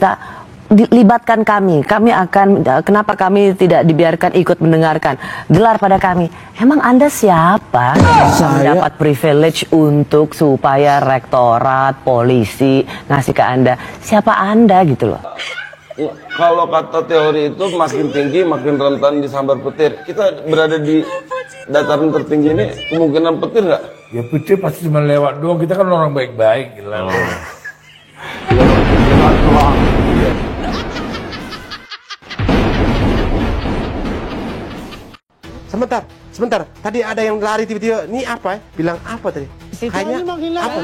kita libatkan kami akan, kenapa kami tidak dibiarkan ikut mendengarkan, gelar pada kami. Emang Anda siapa yang mendapat privilege untuk supaya rektorat, polisi ngasih ke Anda? Siapa Anda gitu loh. Kalau kata teori itu makin tinggi makin rentan disambar petir. Kita berada di dataran tertinggi ini, kemungkinan petir nggak? Ya petir pasti cuma lewat doang, kita kan orang baik-baik gitu. Sebentar. Tadi ada yang lari tiba-tiba. Ini apa ya? Bilang apa tadi? Kayaknya apa?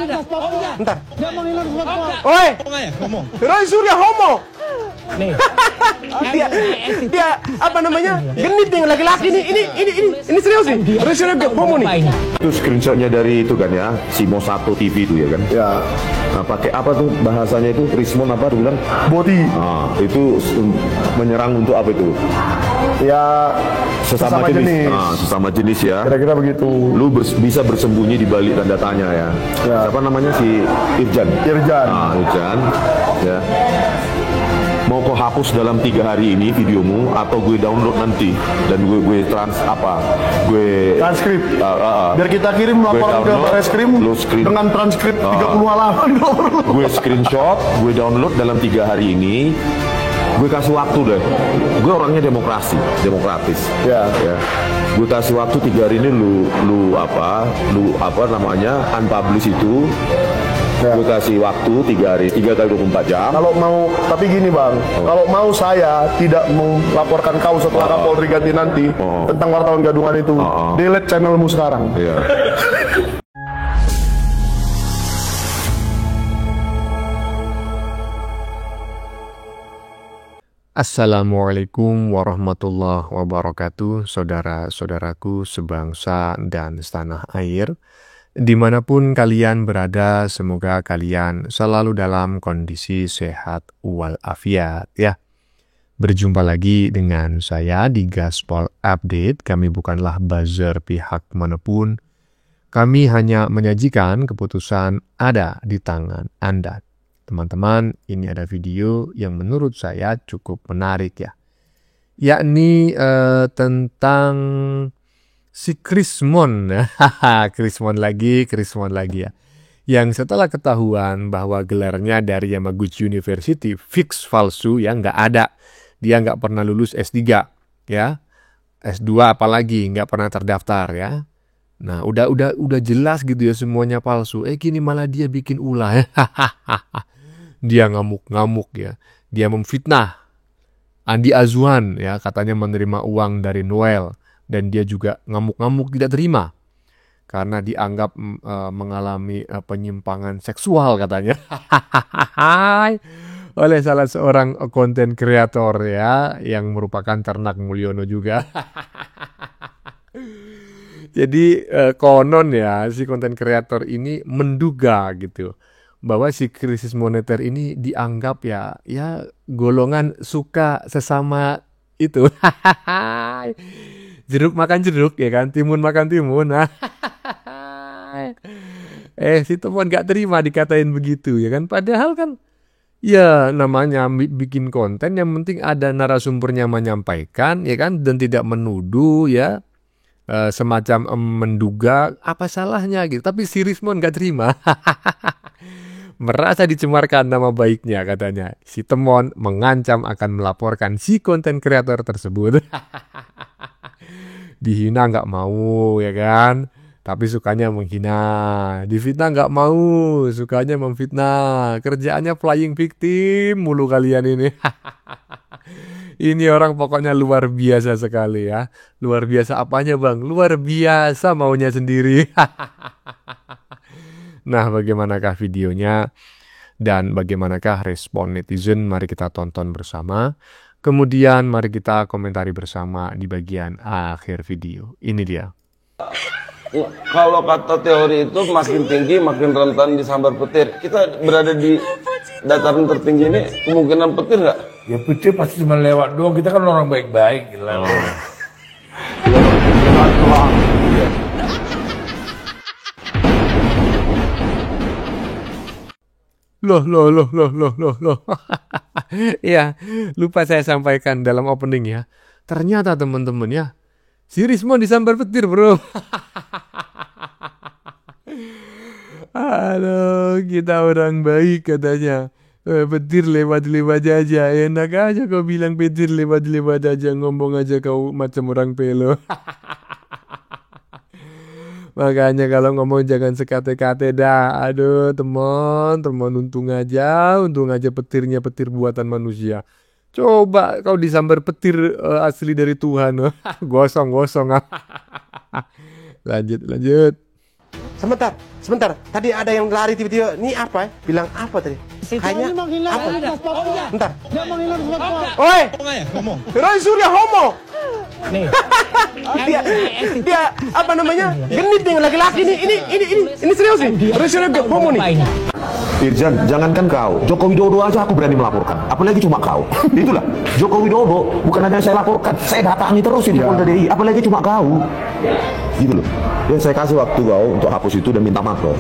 Bentar. Dia menghilang spot. Oi! Ngomong. Roy Surya homo. Nih. Dia apa namanya? Genit nih laki-laki nih. Ini serius nih. Roy Surya homo nih. Itu screenshotnya dari itu kan ya, Simo 1 TV itu ya kan? Ya. Nah, pakai apa tuh bahasanya itu? Rismon apa? Dia bilang body. Nah, itu menyerang untuk apa itu? Ya sesama jenis. Nah, sesama jenis ya. Kira-kira begitu. Lu bisa bersembunyi di balik tanda tanya ya. Siapa namanya si Irjan? Nah, Irjan. Ya. Mau kau hapus dalam 3 hari ini videomu atau gue download nanti dan gue transkrip biar kita kirim laporan ke Barreskrim dengan transkrip 30 halaman. Gue screenshot, gue download dalam 3 hari ini. Gue kasih waktu deh. Gue orangnya demokratis. Ya. Gue kasih waktu 3 hari ini lu apa namanya unpublish itu. Ya. Gue kasih waktu 3 hari, 3 kali 24 jam. Kalau mau, tapi gini bang, kalau mau saya tidak melaporkan kau setelah Kapolri ganti nanti tentang wartawan gadungan itu, delete channelmu sekarang. Iya. Assalamualaikum warahmatullahi wabarakatuh, saudara-saudaraku sebangsa dan setanah air. Dimanapun kalian berada, semoga kalian selalu dalam kondisi sehat walafiat ya. Berjumpa lagi dengan saya di Gaspol Update. Kami bukanlah buzzer pihak manapun. Kami hanya menyajikan keputusan ada di tangan Anda. Teman-teman, ini ada video yang menurut saya cukup menarik ya. Yakni tentang si Krismon. Krismon lagi ya. Yang setelah ketahuan bahwa gelarnya dari Yamaguchi University fix palsu ya, nggak ada. Dia nggak pernah lulus S3 ya. S2 apalagi nggak pernah terdaftar ya. Nah, udah jelas gitu ya semuanya palsu. Gini malah dia bikin ulah ya. Dia ngamuk-ngamuk ya. Dia memfitnah Andi Azwan ya, katanya menerima uang dari Noel. Dan dia juga ngamuk-ngamuk tidak terima. Karena dianggap mengalami penyimpangan seksual katanya. Oleh salah seorang konten kreator ya. Yang merupakan ternak Mulyono juga. Jadi konon ya si konten kreator ini menduga gitu. Bahwa si krisis moneter ini dianggap ya golongan suka sesama itu. Jeruk makan jeruk ya kan, timun makan timun. Si teman gak terima dikatain begitu ya kan. Padahal kan ya namanya bikin konten yang penting ada narasumbernya menyampaikan ya kan, dan tidak menuduh ya. Semacam menduga apa salahnya gitu. Tapi si Rismon gak terima. Merasa dicemarkan nama baiknya katanya. Si Temon mengancam akan melaporkan si konten kreator tersebut. Dihina nggak mau ya kan, tapi sukanya menghina. Difitnah nggak mau, sukanya memfitnah. Kerjaannya playing victim mulu kalian ini. Ini orang pokoknya luar biasa sekali ya. Luar biasa apanya bang? Luar biasa maunya sendiri. Nah, bagaimanakah videonya dan bagaimanakah respon netizen? Mari kita tonton bersama. Kemudian mari kita komentari bersama di bagian akhir video. Ini dia. Kalau kata teori itu makin tinggi makin rentan disambar petir. Kita berada di dataran tertinggi ini, kemungkinan petir nggak? Ya petir pasti cuma lewat doang, kita kan orang baik-baik gitu. Loh, loh, loh, loh, loh, loh, loh. Ya, lupa saya sampaikan dalam opening ya. Ternyata teman-teman ya, si Rismon disambar petir, bro. Halo, kita orang baik katanya. Petir lewat-lewat aja. Enak aja kau bilang petir lewat-lewat aja. Ngomong aja kau macam orang pelo. Makanya kalau ngomong jangan sekate-kate dah. Aduh teman untung aja petirnya petir buatan manusia. Coba kau disambar petir asli dari Tuhan. Gosong. Lanjut. Sebentar. Tadi ada yang lari tiba-tiba. Ini apa? Bilang apa tadi? Kayaknya apa? Bentar. Dia menghilang cepat. Oi, Ngomong. Roy Surya homo. Nih. Dia apa namanya? Genit dengan laki-laki nih. Ini serius nih. Roy Surya homo nih. Irjan, jangankan kau, Joko Widodo aja aku berani melaporkan. Apalagi cuma kau. Itulah, Joko Widodo bukan hanya saya laporkan, saya datangi terus di Polda DI. Apalagi cuma kau. Gitu loh. Dan saya kasih waktu kau untuk hapus itu dan minta maaf kau.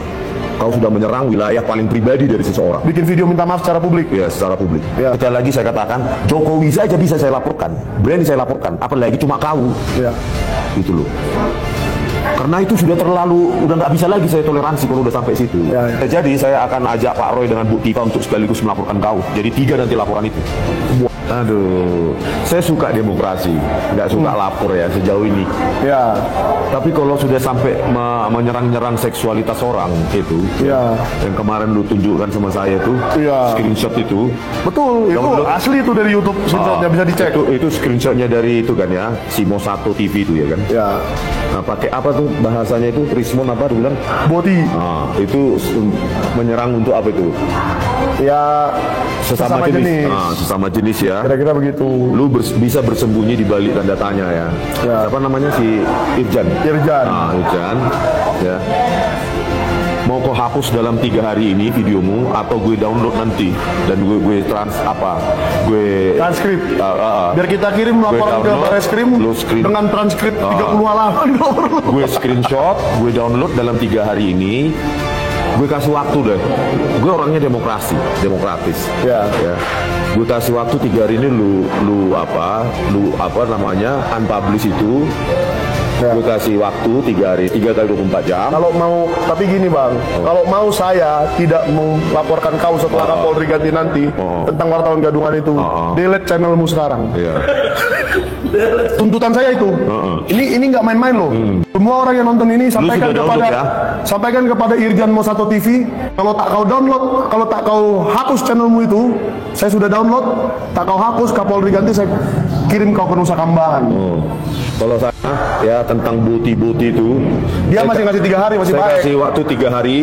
Kau sudah menyerang wilayah paling pribadi dari seseorang. Bikin video minta maaf secara publik. Ya, secara publik. Ya. Sekali lagi saya katakan, Jokowi saja bisa saya laporkan. Berani saya laporkan. Apalagi cuma kau. Ya. Gitu loh. Karena itu sudah nggak bisa lagi saya toleransi kalau udah sampai situ. Ya. Jadi saya akan ajak Pak Roy dengan Bu Tiva untuk sekaligus melaporkan kau. Jadi 3 nanti laporan itu. Aduh, saya suka demokrasi, nggak suka lapor ya sejauh ini. Ya. Tapi kalau sudah sampai menyerang-nyerang seksualitas orang itu, Ya. yang kemarin lu tunjukkan sama saya tuh, Ya. screenshot itu. Betul, itu Download. asli itu dari YouTube. Screenshotnya bisa dicek. Itu screenshotnya dari itu kan ya, Simo1 TV itu ya kan. Ya. Nah, pakai apa tuh bahasanya itu? Rismon apa dia bilang? Boti. Nah, itu menyerang untuk apa itu? Ya. Sesama jenis. Nah, sesama jenis ya. Kira-kira begitu. Lu bisa bersembunyi di balik tanda tanya ya. Ya. Apa namanya si Irjan? Irjan. Irjan. Ya. Mau kau hapus dalam 3 hari ini videomu atau gue download nanti dan gue Transkrip. Biar kita kirim laporan ke Bareskrim dengan transkrip 30 halaman. Gue screenshot, gue download dalam 3 hari ini. Gue kasih waktu deh. Gue orangnya demokratis. Ya. Gue kasih waktu 3 hari ini lu apa namanya unpublish itu. Ya. Gue kasih waktu 3 hari, 3 kali 24 jam. Kalau mau, tapi gini bang, kalau mau saya tidak melaporkan kau setelah Kapolri ganti nanti tentang wartawan gadungan itu, delete channelmu sekarang. Iya. Tuntutan saya itu. Ini nggak main-main loh. Semua orang yang nonton ini sampaikan kepada Irjan Mosato TV. Kalau tak kau download, kalau tak kau hapus channelmu itu, saya sudah download. Tak kau hapus, Kapolri ganti saya kirim kau ke Nusa Kambangan. Kalau saya ya tentang bukti-bukti itu, Dia masih ngasih 3 hari, masih saya baik. kasih waktu 3 hari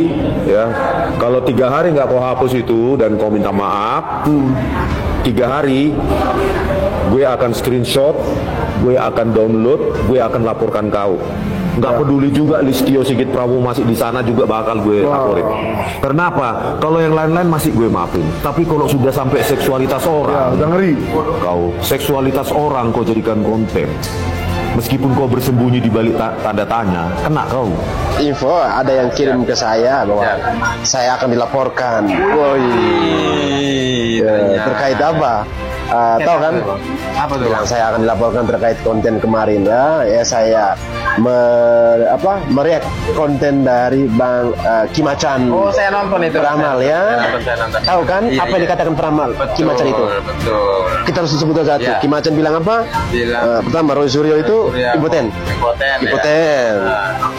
ya. Kalau 3 hari nggak kau hapus itu dan kau minta maaf, 3 hari gue akan screenshot, gue akan download, gue akan laporkan kau. Nggak peduli juga Listio Sigit Prabowo masih di sana juga bakal gue laporin. Kenapa? Kalau yang lain-lain masih gue maafin. Tapi kalau sudah sampai seksualitas orang, Udah ngeri. kau seksualitas orang kau jadikan konten. Meskipun kau bersembunyi di balik tanda tanya, kena kau. Info ada yang kirim ke saya bahwa saya akan dilaporkan. Terkait apa? Tahu kan? Apa tuh? Bilang saya akan dilaporkan terkait konten kemarin ya. Ya saya mereact konten dari Bang Kimacan. Oh, saya nonton itu. Peramal ya. Saya nonton. Tahu kan apa yang dikatakan Peramal? Kimacan itu. Betul. Kita harus sebut satu. Ya. Kimacan bilang apa? Pertama Roy Suryo itu impoten.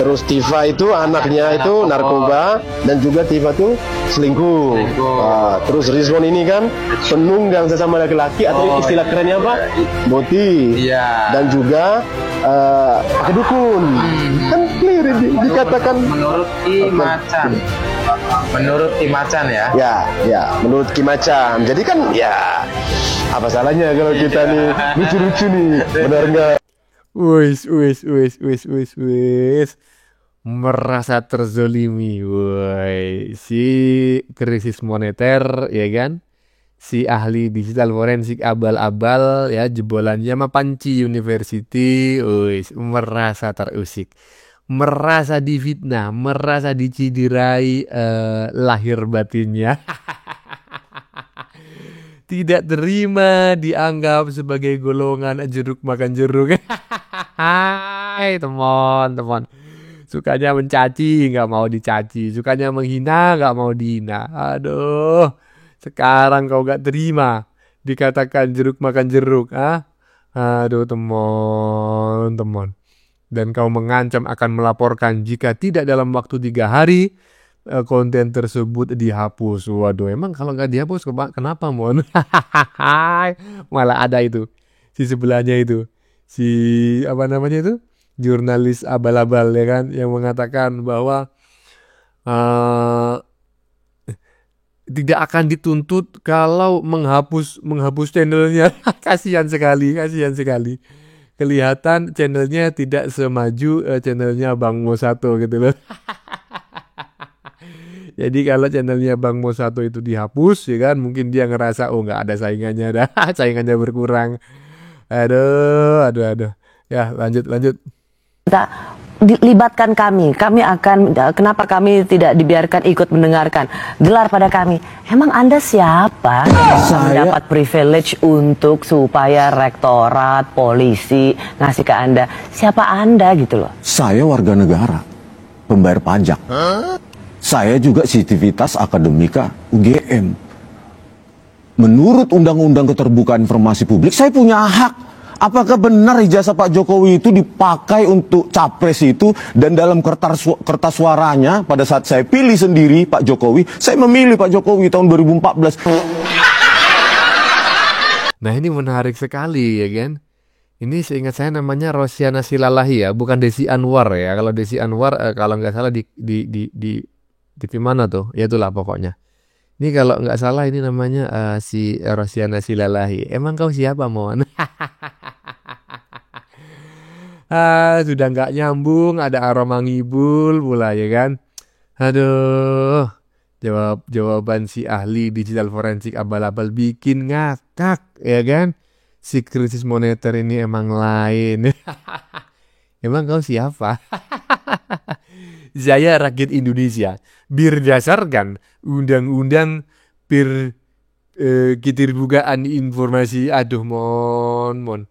Terus Tiva itu anaknya itu narkoba dan juga Tiva itu selingkuh. Terus Rizwan ini kan penunggang sesama laki-laki atau istilah kerennya apa? Boti. Iya. Dan juga kedukun. Kan clear dikatakan Menurut Kimacan. Menurut Kimacan ya. Ya, menurut Kimacan. Jadi kan ya apa salahnya kalau kita nih lucu-lucu nih, benar nggak? Wis. Merasa terzolimi, woi. Si krisis moneter, ya kan? Si ahli digital forensik abal-abal, ya jebolannya sama Panci University, wis merasa terusik. merasa difitnah, merasa diciderai lahir batinnya. Tidak terima dianggap sebagai golongan jeruk makan jeruk. Hai teman-teman. Sukanya mencaci, nggak mau dicaci. Sukanya menghina, nggak mau dihina. Aduh, sekarang kau nggak terima dikatakan jeruk makan jeruk. Aduh teman-teman. Dan kau mengancam akan melaporkan jika tidak dalam waktu 3 hari konten tersebut dihapus. Waduh, emang kalau nggak dihapus kenapa, Mon? Malah ada itu si sebelahnya itu, si apa namanya itu, jurnalis abal-abal ya kan, yang mengatakan bahwa tidak akan dituntut kalau menghapus channelnya. Kasihan sekali. Kelihatan channelnya tidak semaju channelnya Bang Mo 1 gitu loh. Jadi kalau channelnya Bang Mo 1 itu dihapus ya kan, mungkin dia ngerasa oh nggak ada saingannya dah. Saingannya berkurang. Aduh. Ya, lanjut. Libatkan kami akan, kenapa kami tidak dibiarkan ikut mendengarkan, gelar pada kami. Emang Anda siapa yang mendapat privilege untuk supaya rektorat, polisi ngasih ke Anda? Siapa Anda gitu loh? Saya warga negara, pembayar pajak. Saya juga Sivitas Akademika UGM. Menurut Undang-Undang Keterbukaan Informasi Publik, saya punya hak. Apakah benar ijazah Pak Jokowi itu dipakai untuk capres itu, dan dalam kertas suaranya pada saat saya pilih sendiri Pak Jokowi, saya memilih Pak Jokowi tahun 2014. Nah ini menarik sekali ya kan. Ini seingat saya namanya Rosiana Silalahi ya, bukan Desi Anwar ya. Kalau Desi Anwar kalau nggak salah di TV mana tuh, ya itulah pokoknya. Ini kalau nggak salah ini namanya si Rosiana Silalahi. Emang kau siapa, Mon? Sudah nggak nyambung, ada aroma ngibul pula ya kan. Aduh, jawaban si ahli digital forensik abal-abal bikin ngakak ya kan. Si krisis moneter ini emang lain. Emang kau siapa? Saya rakyat Indonesia, berdasarkan undang-undang keterbukaan informasi. Aduh, Mon.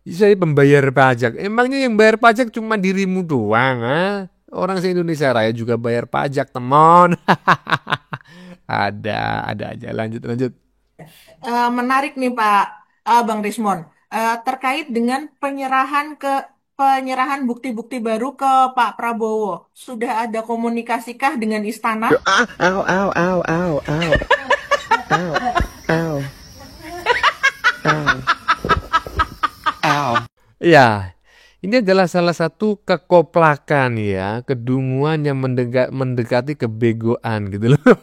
Saya pembayar pajak. Emangnya yang bayar pajak cuma dirimu doang, Orang se-Indonesia Raya juga bayar pajak, teman. Ada aja. Lanjut. Menarik nih Pak Bang Rismon, terkait dengan penyerahan bukti-bukti baru ke Pak Prabowo. Sudah ada komunikasikah dengan istana? Ya, ini adalah salah satu kekoplakan ya, kedunguan yang mendekati kebegoan gitu loh.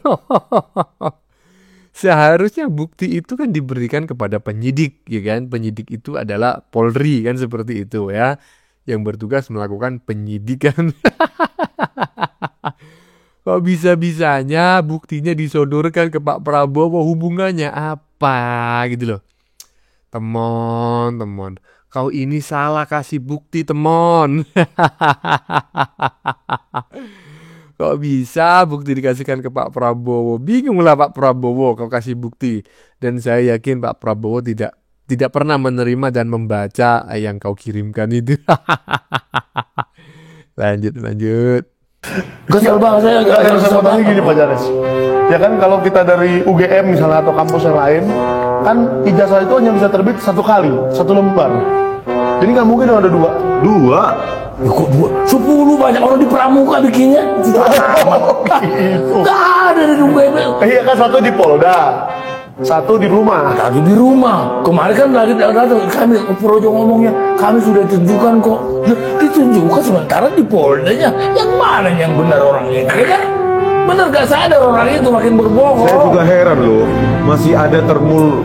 Seharusnya bukti itu kan diberikan kepada penyidik ya kan. Penyidik itu adalah Polri kan, seperti itu ya, yang bertugas melakukan penyidikan. Kok bisa-bisanya buktinya disodorkan ke Pak Prabowo, hubungannya apa gitu loh. Teman, kau ini salah kasih bukti, teman. Kok bisa bukti dikasihkan ke Pak Prabowo? Bingunglah Pak Prabowo kau kasih bukti. Dan saya yakin Pak Prabowo tidak pernah menerima dan membaca yang kau kirimkan itu. Lanjut. Kesel banget saya gini Pak Jares. Ya kan kalau kita dari UGM misalnya atau kampus yang lain, kan ijazah itu hanya bisa terbit 1 kali, 1 lembar. Jadi nggak mungkin ada 2. Kok 10 banyak orang di Pramuka bikinnya. Nggak ada di UGM. Iya kan, 1 di Polda, 1 di rumah. Satu di rumah. Kemarin kan lagi datang kami Projo ngomongnya, kami sudah tunjukkan kok. Ditunjukkan sementara di Poldanya. Yang mana yang benar orangnya? Ya kan? Benar gak sadar orang itu makin berbohong. Saya juga heran loh, masih ada termul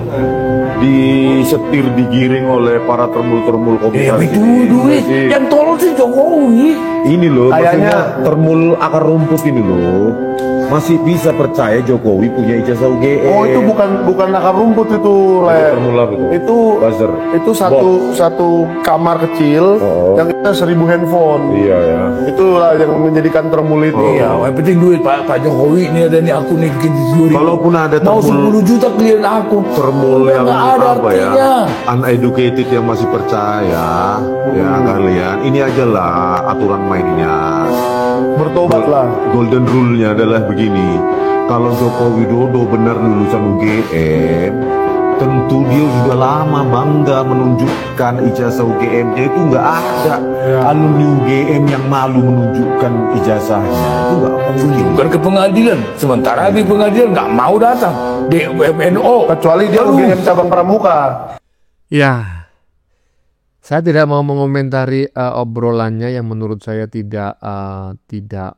disetir, digiring oleh para termul komunikasi. Itu duit. Yang tolong sih Jokowi. Ini loh, maksudnya termul akar rumput ini loh. masih bisa percaya Jokowi punya ijazah UGM. Oh, itu bukan akar rumput itu, Le. Itu satu kamar kecil yang kita 1000 handphone. Iya ya. Itulah yang menjadikan termul itu. Iya, yang penting duit Pak Jokowi ini ada nih akun nih bikin 10.000. Kalaupun ada mau termul 10 juta clear akun. Termul yang nggak ada apa ya? artinya. Uneducated yang masih percaya, ya kalian. Ini aja lah aturan mainnya. Bertobatlah. Golden rule-nya adalah begini. Kalau Joko Widodo benar lulusan UGM, tentu dia sudah lama bangga menunjukkan ijazah UGM-nya. Itu nggak ada alumni UGM yang malu menunjukkan ijazahnya. Itu nggak mungkin. Bukan ke pengadilan. Sementara di pengadilan nggak mau datang. DMNO. Kecuali dia UGM cabang Pramuka. Ya, saya tidak mau mengomentari obrolannya yang menurut saya tidak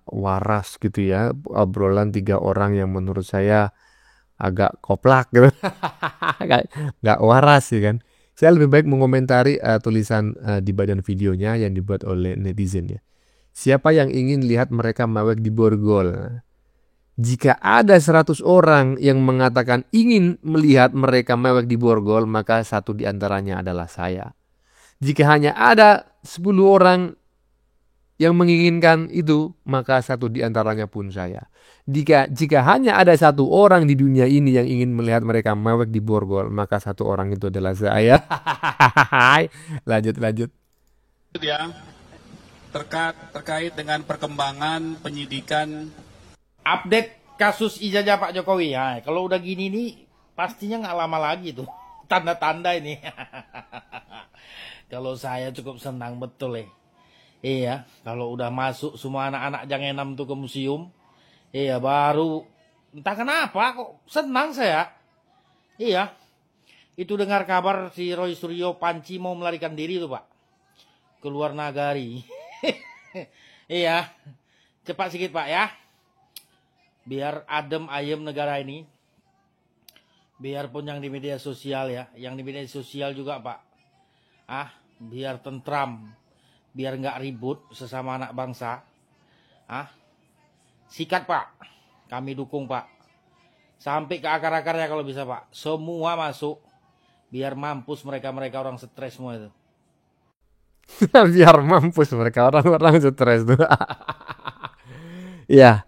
waras gitu ya. Obrolan 3 orang yang menurut saya agak koplak gitu. Nggak waras sih kan. Saya lebih baik mengomentari tulisan di badan videonya yang dibuat oleh netizen ya. Siapa yang ingin lihat mereka mewek di borgol? Jika ada 100 orang yang mengatakan ingin melihat mereka mewek di borgol, maka 1 di antaranya adalah saya. Jika hanya ada 10 orang yang menginginkan itu, maka 1 di antaranya pun saya. Jika hanya ada 1 orang di dunia ini yang ingin melihat mereka mewek di borgol, maka 1 orang itu adalah saya. Lanjut. Ya, terkait dengan perkembangan penyidikan update kasus ijazah Pak Jokowi ya. Kalau udah gini nih pastinya nggak lama lagi tuh tanda-tanda ini. Kalau saya cukup senang betul Iya, kalau udah masuk semua anak-anak Jangenam tuh ke museum, iya baru entah kenapa kok senang saya. Iya, itu dengar kabar si Roy Suryo Panci mau melarikan diri tuh Pak, keluar nagari. Iya, cepat sedikit Pak ya. Biar adem ayem negara ini. Biarpun yang di media sosial ya. Yang di media sosial juga Pak. Biar tentram. Biar nggak ribut sesama anak bangsa. Sikat Pak. Kami dukung Pak. Sampai ke akar-akarnya kalau bisa Pak. Semua masuk. Biar mampus mereka-mereka orang stres semua itu. Biar mampus mereka orang-orang stres tuh. Ya.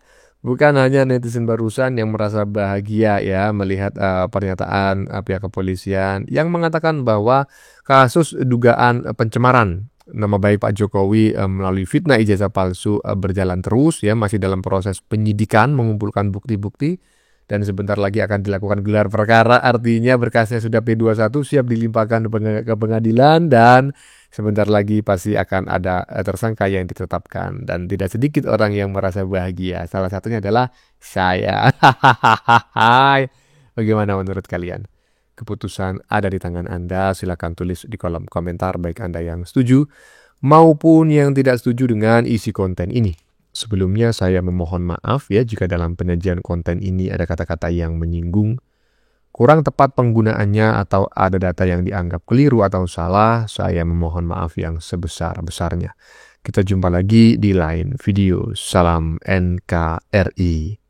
Bukan hanya netizen barusan yang merasa bahagia ya melihat pernyataan pihak kepolisian yang mengatakan bahwa kasus dugaan pencemaran nama baik Pak Jokowi melalui fitnah ijazah palsu berjalan terus ya, masih dalam proses penyidikan mengumpulkan bukti-bukti dan sebentar lagi akan dilakukan gelar perkara, artinya berkasnya sudah P21 siap dilimpahkan ke pengadilan dan sebentar lagi pasti akan ada tersangka yang ditetapkan dan tidak sedikit orang yang merasa bahagia. Salah satunya adalah saya. Bagaimana menurut kalian? Keputusan ada di tangan Anda. Silakan tulis di kolom komentar baik Anda yang setuju maupun yang tidak setuju dengan isi konten ini. Sebelumnya saya memohon maaf ya jika dalam penyajian konten ini ada kata-kata yang menyinggung, kurang tepat penggunaannya atau ada data yang dianggap keliru atau salah, saya memohon maaf yang sebesar-besarnya. Kita jumpa lagi di lain video. Salam NKRI.